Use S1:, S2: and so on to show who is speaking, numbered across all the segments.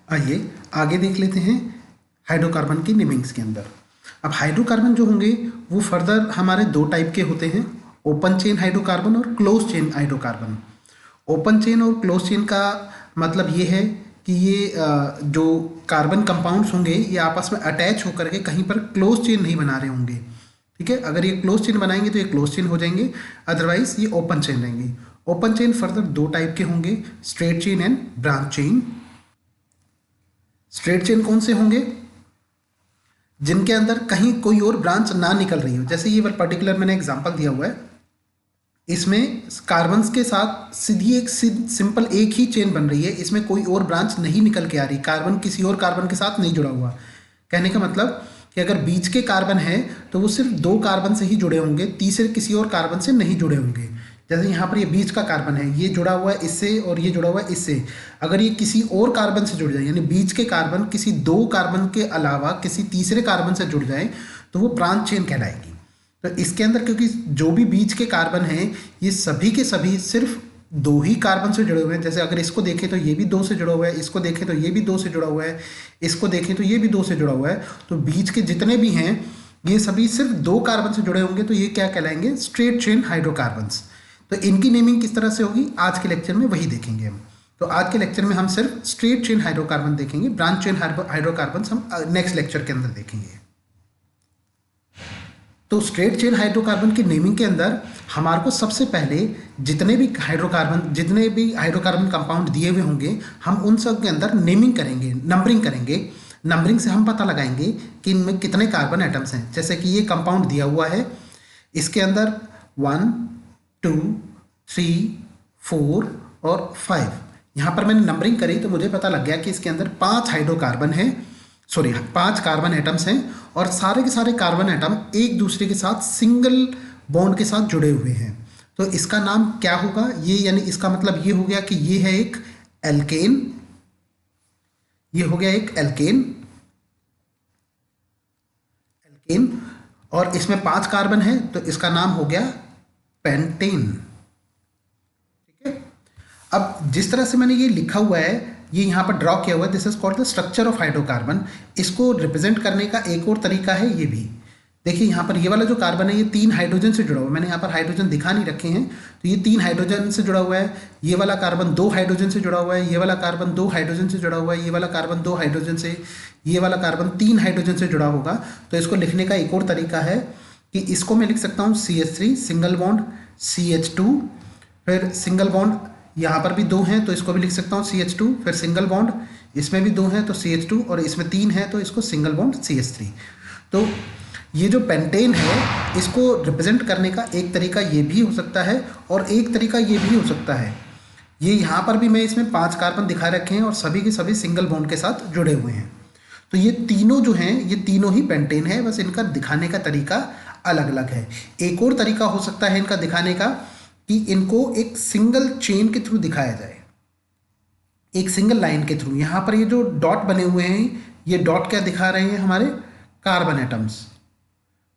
S1: आइए आगे देख लेते हैं हाइड्रोकार्बन की नेमिंग्स के अंदर। अब हाइड्रोकार्बन जो होंगे वो फर्दर हमारे दो टाइप के होते हैं, ओपन चेन हाइड्रोकार्बन और close chain hydrocarbon. Open chain और क्लोज चेन का मतलब ये है कि ये जो कार्बन कंपाउंड्स होंगे ये आपस में अटैच होकर के कहीं पर क्लोज चेन नहीं बना रहे होंगे। ठीक है, अगर ये क्लोज चेन बनाएंगे तो ये क्लोज चेन हो जाएंगे, अदरवाइज ये ओपन चेन रहेंगे। ओपन चेन फर्दर दो टाइप के होंगे, straight chain and branch chain. Straight chain कौन से होंगे? जिनके अंदर कहीं कोई और ब्रांच ना निकल रही हो, जैसे ये वाला पर्टिकुलर मैंने एग्जांपल दिया हुआ है, इसमें कार्बन्स के साथ सीधी एक सिंपल एक ही चेन बन रही है, इसमें कोई और ब्रांच नहीं निकल के आ रही, कार्बन किसी और कार्बन के साथ नहीं जुड़ा हुआ। कहने का मतलब कि अगर बीच के कार्बन है तो वो सिर्फ दो कार्बन से ही जुड़े होंगे, तीसरे किसी और कार्बन से नहीं जुड़े होंगे। जैसे यहाँ पर ये बीच का कार्बन है, ये जुड़ा हुआ है इससे और ये जुड़ा हुआ है इससे, अगर ये किसी और कार्बन से जुड़ जाए यानी बीच के कार्बन किसी दो कार्बन के अलावा किसी तीसरे कार्बन से जुड़ जाए तो वो ब्रांच चेन कहलाएगी। तो इसके अंदर क्योंकि जो भी बीच के कार्बन हैं ये सभी के सभी सिर्फ दो ही कार्बन से जुड़े हुए हैं, जैसे अगर इसको देखें तो ये भी दो से जुड़ा हुआ है, इसको देखें तो ये भी दो से जुड़ा हुआ है, इसको देखें तो ये भी दो से जुड़ा हुआ है, तो बीच के जितने भी हैं ये सभी सिर्फ दो कार्बन से जुड़े होंगे, तो ये क्या कहलाएंगे? Straight chain hydrocarbons. तो इनकी नेमिंग किस तरह से होगी आज के लेक्चर में वही देखेंगे हम। तो आज के लेक्चर में हम सिर्फ स्ट्रेट चेन हाइड्रोकार्बन देखेंगे, ब्रांच चेन हाइड्रोकार्बन्स हम नेक्स्ट लेक्चर के अंदर देखेंगे। तो स्ट्रेट चेन हाइड्रोकार्बन की नेमिंग के अंदर हमारे को सबसे पहले जितने भी हाइड्रोकार्बन कंपाउंड दिए हुए होंगे हम उन सब के अंदर नेमिंग करेंगे, नंबरिंग करेंगे। नंबरिंग से हम पता लगाएंगे कि इनमें कितने कार्बन एटम्स हैं। जैसे कि ये कंपाउंड दिया हुआ है, इसके अंदर 1 2 3 4 और 5, यहाँ पर मैंने नंबरिंग करी तो मुझे पता लग गया कि इसके अंदर 5 कार्बन एटम्स हैं और सारे के सारे कार्बन एटम एक दूसरे के साथ सिंगल बॉन्ड के साथ जुड़े हुए हैं। तो इसका नाम क्या होगा? ये यानी इसका मतलब ये हो गया कि ये है एक एल्केन, ये हो गया एक एल्केन और इसमें 5 कार्बन है तो इसका नाम हो गया पेंटेन। ठीक है, अब जिस तरह से मैंने ये लिखा हुआ है, ये यहाँ पर ड्रॉ किया हुआ है, this is called the structure of hydrocarbon. इसको रिप्रेजेंट करने का एक और तरीका है, ये भी देखिए यहाँ पर ये वाला जो कार्बन है ये 3 हाइड्रोजन से जुड़ा हुआ है। मैंने यहाँ पर हाइड्रोजन दिखा नहीं रखे हैं, तो ये 3 हाइड्रोजन से जुड़ा हुआ है। ये वाला कार्बन 2 हाइड्रोजन से जुड़ा हुआ है, ये वाला कार्बन 2 हाइड्रोजन से जुड़ा हुआ है, ये वाला कार्बन 2 हाइड्रोजन से, ये वाला कार्बन 3 हाइड्रोजन से जुड़ा होगा। तो इसको लिखने का एक और तरीका है कि इसको मैं लिख सकता हूँ CH3 सिंगल बॉन्ड CH2, फिर सिंगल बॉन्ड यहाँ पर भी 2 हैं तो इसको भी लिख सकता हूँ CH2, फिर सिंगल बॉन्ड इसमें भी 2 हैं तो CH2 और इसमें 3 है तो इसको सिंगल बॉन्ड CH3। तो ये जो पेंटेन है इसको रिप्रेजेंट करने का एक तरीका ये भी हो सकता है और एक तरीका ये भी हो सकता है, ये यहाँ पर भी मैं इसमें 5 कार्बन दिखा रखे हैं और सभी के सभी सिंगल बॉन्ड के साथ जुड़े हुए हैं। तो ये तीनों जो हैं ये तीनों ही पेंटेन है, बस इनका दिखाने का तरीका अलग अलग है। एक और तरीका हो सकता है इनका दिखाने का कि इनको एक सिंगल चेन के थ्रू दिखाया जाए, एक सिंगल लाइन के थ्रू। यहाँ पर ये जो डॉट बने हुए हैं ये डॉट क्या दिखा रहे हैं? हमारे कार्बन एटम्स,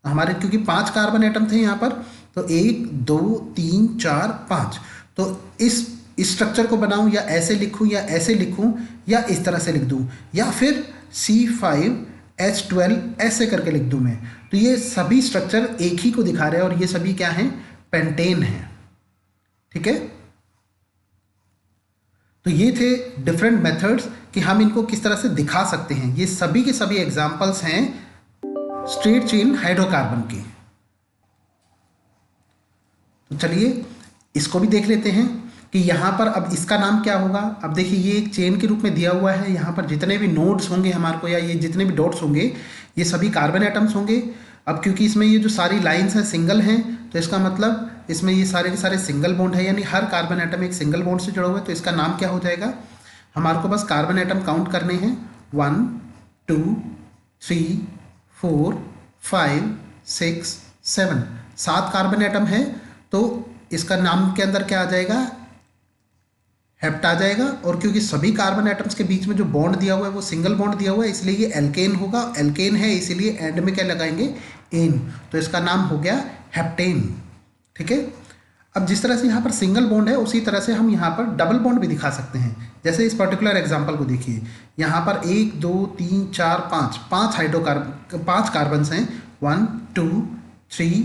S1: हमारे क्योंकि 5 कार्बन एटम थे यहाँ पर, तो 1 2 3 4 5, तो इस स्ट्रक्चर को बनाऊं या ऐसे लिखूं या ऐसे लिखूं या इस तरह से लिख दूं या फिर C5H12 ऐसे करके लिख दूं मैं, तो ये सभी स्ट्रक्चर एक ही को दिखा रहे हैं और ये सभी क्या हैं? पेंटेन हैं। ठीक है, तो ये थे डिफरेंट मेथड्स कि हम इनको किस तरह से दिखा सकते हैं। ये सभी के सभी एग्जांपल्स हैं स्ट्रेट चेन हाइड्रोकार्बन के। तो चलिए इसको भी देख लेते हैं कि यहाँ पर अब इसका नाम क्या होगा। अब देखिए ये एक चेन के रूप में दिया हुआ है, यहाँ पर जितने भी नोड्स होंगे हमारे को या ये जितने भी डॉट्स होंगे ये सभी कार्बन एटम्स होंगे। अब क्योंकि इसमें ये जो सारी लाइंस हैं सिंगल हैं तो इसका मतलब इसमें ये सारे के सारे सिंगल बॉन्ड है, यानी हर कार्बन एटम एक सिंगल बॉन्ड से जुड़ा हुआ है। तो इसका नाम क्या हो जाएगा? हमारे को बस कार्बन एटम काउंट करने हैं 1 2 3 4 5 6 7, 7 कार्बन एटम है तो इसका नाम के अंदर क्या आ जाएगा? हेप्ट आ जाएगा। और क्योंकि सभी कार्बन एटम्स के बीच में जो बॉन्ड दिया हुआ है वो सिंगल बॉन्ड दिया हुआ है इसलिए ये एल्केन होगा। एल्केन है इसीलिए एंड में क्या लगाएंगे? एन, तो इसका नाम हो गया हेप्टेन। ठीक है, अब जिस तरह से यहाँ पर सिंगल बॉन्ड है उसी तरह से हम यहाँ पर डबल बॉन्ड भी दिखा सकते हैं। जैसे इस पर्टिकुलर एग्जांपल को देखिए, यहाँ पर 1 2 3 4 5 5 कार्बन्स हैं। 1 2 3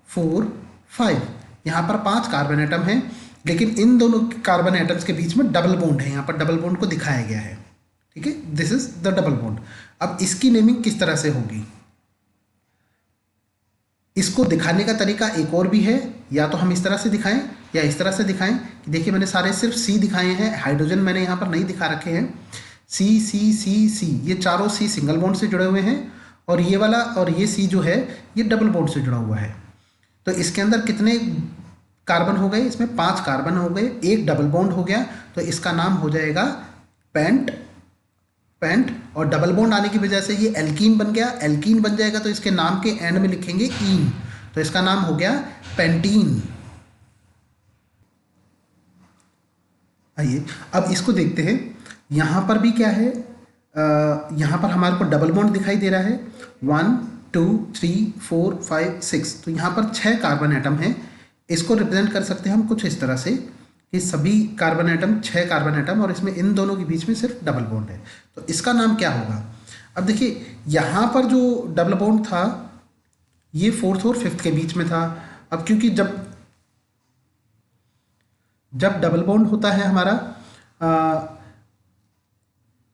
S1: 4 5, यहाँ पर 5 कार्बन एटम हैं, लेकिन इन दोनों कार्बन एटम्स के बीच में डबल बॉन्ड है। यहाँ पर डबल बॉन्ड को दिखाया गया है। ठीक है, this is the double bond. अब इसकी नेमिंग किस तरह से होगी, इसको दिखाने का तरीका एक और भी है। या तो हम इस तरह से दिखाएं या इस तरह से दिखाएं। देखिए मैंने सारे सिर्फ सी दिखाए हैं, हाइड्रोजन मैंने यहाँ पर नहीं दिखा रखे हैं। सी सी सी सी, ये चारों सी सिंगल बॉन्ड से जुड़े हुए हैं, और ये वाला और ये सी जो है ये डबल बॉन्ड से जुड़ा हुआ है। तो इसके अंदर कितने कार्बन हो गए, इसमें 5 कार्बन हो गए, एक डबल बॉन्ड हो गया, तो इसका नाम हो जाएगा पेंट। और डबल बॉन्ड आने की वजह से ये एल्कीन बन गया। एल्कीन बन जाएगा तो इसके नाम के एंड में लिखेंगे ईन, तो इसका नाम हो गया पेंटीन। आइए अब इसको देखते हैं। यहाँ पर भी क्या है, यहाँ पर हमारे को डबल बॉन्ड दिखाई दे रहा है। 1 2 3 4 5 6, तो यहाँ पर 6 कार्बन एटम हैं। इसको रिप्रेजेंट कर सकते हैं हम कुछ इस तरह से कि सभी कार्बन एटम 6 कार्बन एटम, और इसमें इन दोनों के बीच में सिर्फ डबल बॉन्ड है। तो इसका नाम क्या होगा। अब देखिए यहाँ पर जो डबल बॉन्ड था ये 4th और 5th के बीच में था। अब क्योंकि जब डबल बॉन्ड होता है हमारा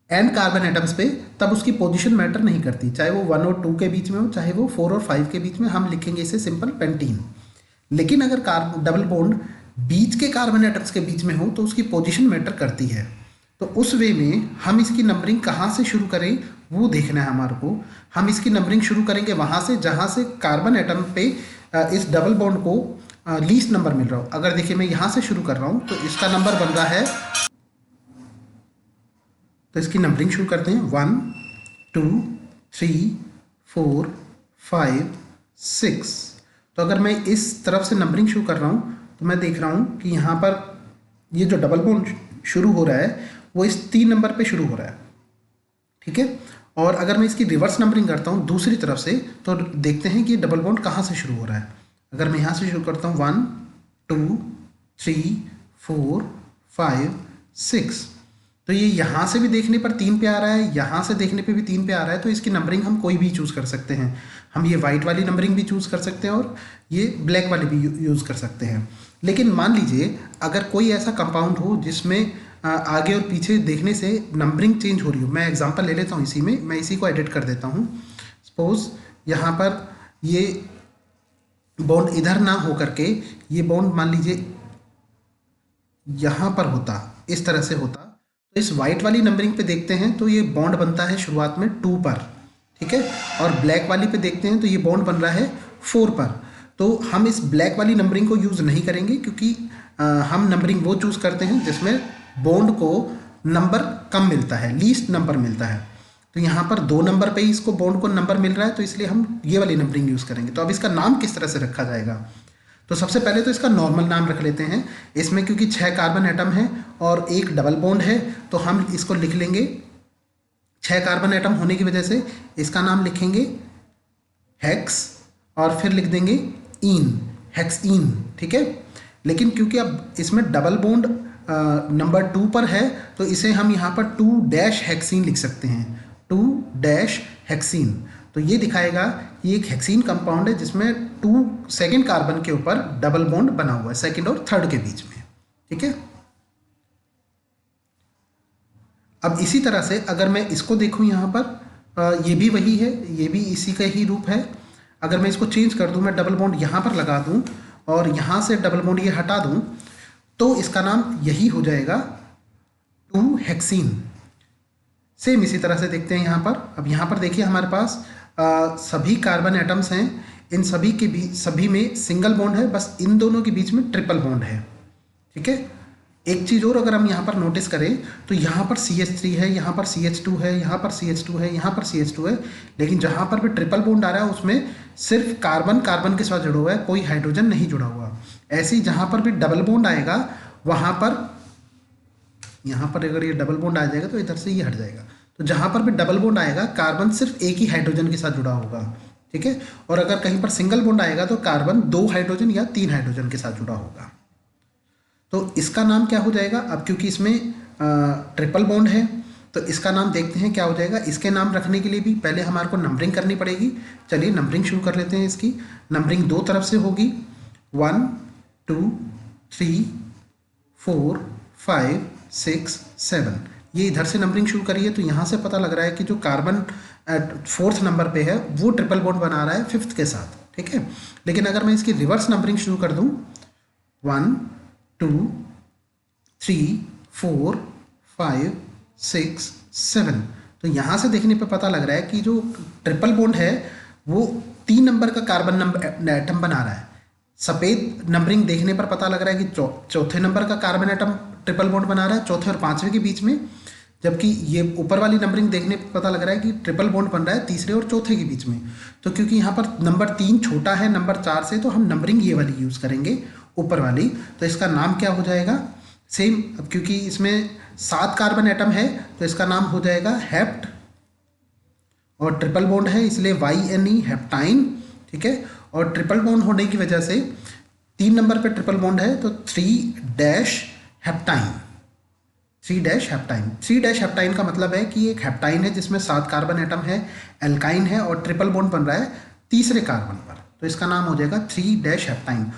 S1: एन कार्बन एटम्स पे, तब उसकी पोजीशन मैटर नहीं करती, चाहे वो 1 और 2 के बीच में हो, चाहे वो 4 और 5 के बीच में, हम लिखेंगे इसे सिंपल पेंटीन। लेकिन अगर डबल बॉन्ड बीच के कार्बन एटम्स के बीच में हो तो उसकी पोजीशन मैटर करती है। तो उस वे में हम इसकी नंबरिंग कहाँ से शुरू करें वो देखना है हमारे को। हम इसकी नंबरिंग शुरू करेंगे वहाँ से जहाँ से कार्बन एटम पे इस डबल बॉन्ड को लीस्ट नंबर मिल रहा हो। अगर देखिए मैं यहाँ से शुरू कर रहा हूँ तो इसका नंबर बन रहा है, तो इसकी नंबरिंग शुरू करते हैं 1 2 3 4 5 6। तो अगर मैं इस तरफ से नंबरिंग शुरू कर रहा हूँ तो मैं देख रहा हूँ कि यहाँ पर ये जो डबल बॉन्ड शुरू हो रहा है वो इस 3 नंबर पे शुरू हो रहा है। ठीक है, और अगर मैं इसकी रिवर्स नंबरिंग करता हूँ दूसरी तरफ से तो देखते हैं कि डबल बॉन्ड कहाँ से शुरू हो रहा है। अगर मैं यहाँ से शुरू करता हूँ 1 2 3 4 5 6, तो ये यहाँ से भी देखने पर 3 पे आ रहा है, यहाँ से देखने पे भी 3 पे आ रहा है। तो इसकी नंबरिंग हम कोई भी चूज़ कर सकते हैं। हम ये वाइट वाली नंबरिंग भी चूज़ कर सकते हैं और ये ब्लैक वाली भी यूज़ कर सकते हैं। लेकिन मान लीजिए अगर कोई ऐसा कंपाउंड हो जिसमें आगे और पीछे देखने से नंबरिंग चेंज हो रही हो। मैं एग्जांपल ले लेता हूँ, इसी में मैं इसी को एडिट कर देता हूँ। सपोज यहाँ पर ये बॉन्ड इधर ना हो करके ये बॉन्ड मान लीजिए यहाँ पर होता, इस तरह से होता, तो इस वाइट वाली नंबरिंग पे देखते हैं तो ये बॉन्ड बनता है शुरुआत में 2 पर। ठीक है, और ब्लैक वाली पे देखते हैं तो ये बॉन्ड बन रहा है 4 पर। तो हम इस ब्लैक वाली नंबरिंग को यूज़ नहीं करेंगे क्योंकि हम नंबरिंग वो चूज़ करते हैं जिसमें बॉन्ड को नंबर कम मिलता है, लीस्ट नंबर मिलता है। तो यहाँ पर 2 नंबर पे ही इसको बॉन्ड को नंबर मिल रहा है, तो इसलिए हम ये वाली नंबरिंग यूज़ करेंगे। तो अब इसका नाम किस तरह से रखा जाएगा, तो सबसे पहले तो इसका नॉर्मल नाम रख लेते हैं। इसमें क्योंकि 6 कार्बन एटम है और एक डबल बॉन्ड है तो हम इसको लिख लेंगे, 6 कार्बन एटम होने की वजह से इसका नाम लिखेंगे हेक्स और फिर लिख देंगे ईन, हेक्सईन। ठीक है, लेकिन क्योंकि अब इसमें डबल बॉन्ड नंबर 2 पर है तो इसे हम यहाँ पर 2- हेक्सीन लिख सकते हैं, 2- हेक्सीन। तो ये दिखाएगा कि एक हेक्सीन कंपाउंड है जिसमें 2 सेकेंड कार्बन के ऊपर डबल बॉन्ड बना हुआ है, सेकेंड और थर्ड के बीच में। ठीक है, अब इसी तरह से अगर मैं इसको देखूं यहाँ पर ये भी वही है, ये भी इसी का ही रूप है। अगर मैं इसको चेंज कर दूं, मैं डबल बॉन्ड यहाँ पर लगा दूं और यहाँ से डबल बॉन्ड ये हटा दूं, तो इसका नाम यही हो जाएगा 2 हेक्सीन। सेम इसी तरह से देखते हैं यहाँ पर। अब यहाँ पर देखिए हमारे पास सभी कार्बन एटम्स हैं, इन सभी के बीच सभी में सिंगल बॉन्ड है, बस इन दोनों के बीच में ट्रिपल बॉन्ड है। ठीक है, एक चीज़ और अगर हम यहाँ पर नोटिस करें तो यहाँ पर CH3 है, यहाँ पर CH2 है, यहाँ पर CH2 है, यहाँ पर CH2 है, लेकिन जहाँ पर भी ट्रिपल बॉन्ड आ रहा है उसमें सिर्फ कार्बन कार्बन के साथ जुड़ा हुआ है, कोई हाइड्रोजन नहीं जुड़ा हुआ। ऐसे ही जहाँ पर भी डबल बॉन्ड आएगा वहाँ पर, यहाँ पर अगर ये डबल बॉन्ड आ जाएगा तो इधर से ये हट जाएगा। तो जहाँ पर भी डबल बॉन्ड आएगा कार्बन सिर्फ एक ही हाइड्रोजन के साथ जुड़ा होगा। ठीक है, और अगर कहीं पर सिंगल बॉन्ड आएगा तो कार्बन 2 हाइड्रोजन या 3 हाइड्रोजन के साथ जुड़ा होगा। तो इसका नाम क्या हो जाएगा? अब क्योंकि इसमें ट्रिपल बॉन्ड है तो इसका नाम देखते हैं क्या हो जाएगा। इसके नाम रखने के लिए भी पहले हमारे को नंबरिंग करनी पड़ेगी। चलिए नंबरिंग शुरू कर लेते हैं। इसकी नंबरिंग दो तरफ से होगी, 1 2 3 4 5 6 7। ये इधर से नंबरिंग शुरू करिए तो यहाँ से पता लग रहा है कि जो कार्बन 4th नंबर पे है वो ट्रिपल बॉन्ड बना रहा है 5th के साथ, ठीक है। लेकिन अगर मैं इसकी रिवर्स नंबरिंग शुरू कर दूँ 1 2 3 4 5 6 7, तो यहाँ से देखने पे पता लग रहा है कि जो ट्रिपल बॉन्ड है वो 3 नंबर का कार्बन एटम बना रहा है। सफ़ेद नंबरिंग देखने पर पता लग रहा है कि चौथे नंबर का कार्बन एटम ट्रिपल बॉन्ड बना रहा है, चौथे और पांचवें के बीच में। जबकि ये ऊपर वाली नंबरिंग देखने पर पता लग रहा है कि ट्रिपल बॉन्ड बन रहा है तीसरे और चौथे के बीच में। तो क्योंकि यहाँ पर नंबर 3 छोटा है नंबर 4 से, तो हम नंबरिंग ये वाली यूज़ करेंगे ऊपर वाली। तो इसका नाम क्या हो जाएगा? सेम, अब क्योंकि इसमें 7 कार्बन एटम है तो इसका नाम हो जाएगा हेप्ट, और ट्रिपल बॉन्ड है इसलिए YNE हेप्टाइन, ठीक है। और ट्रिपल बॉन्ड होने की वजह से 3 नंबर पे ट्रिपल बॉन्ड है तो 3 हेप्टाइन। 3 हेप्टाइन। 3 हेप्टाइन का मतलब है कि एक हेप्टाइन है जिसमें 7 कार्बन एटम है, एल्काइन है और ट्रिपल बॉन्ड बन रहा है तीसरे कार्बन पर, तो इसका नाम हो जाएगा 3 हेप्टाइन।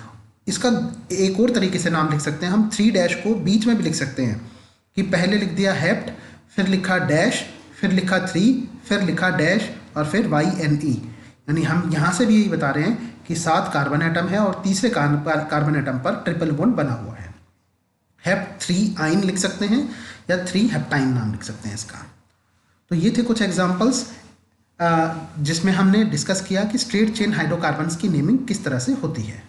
S1: इसका एक और तरीके से नाम लिख सकते हैं हम, 3 को बीच में भी लिख सकते हैं कि पहले लिख दिया हेप्ट, फिर लिखा डैश, फिर लिखा 3, फिर लिखा डैश और फिर YNE। यानी हम यहाँ से भी यही बता रहे हैं कि 7 कार्बन एटम है और तीसरे कार्बन एटम पर ट्रिपल बॉन्ड बना हुआ है। हेप 3 आइन लिख सकते हैं या 3 हेप्टाइन नाम लिख सकते हैं इसका। तो ये थे कुछ एग्जांपल्स जिसमें हमने डिस्कस किया कि स्ट्रेट चेन हाइड्रोकार्बन्स की नेमिंग किस तरह से होती है।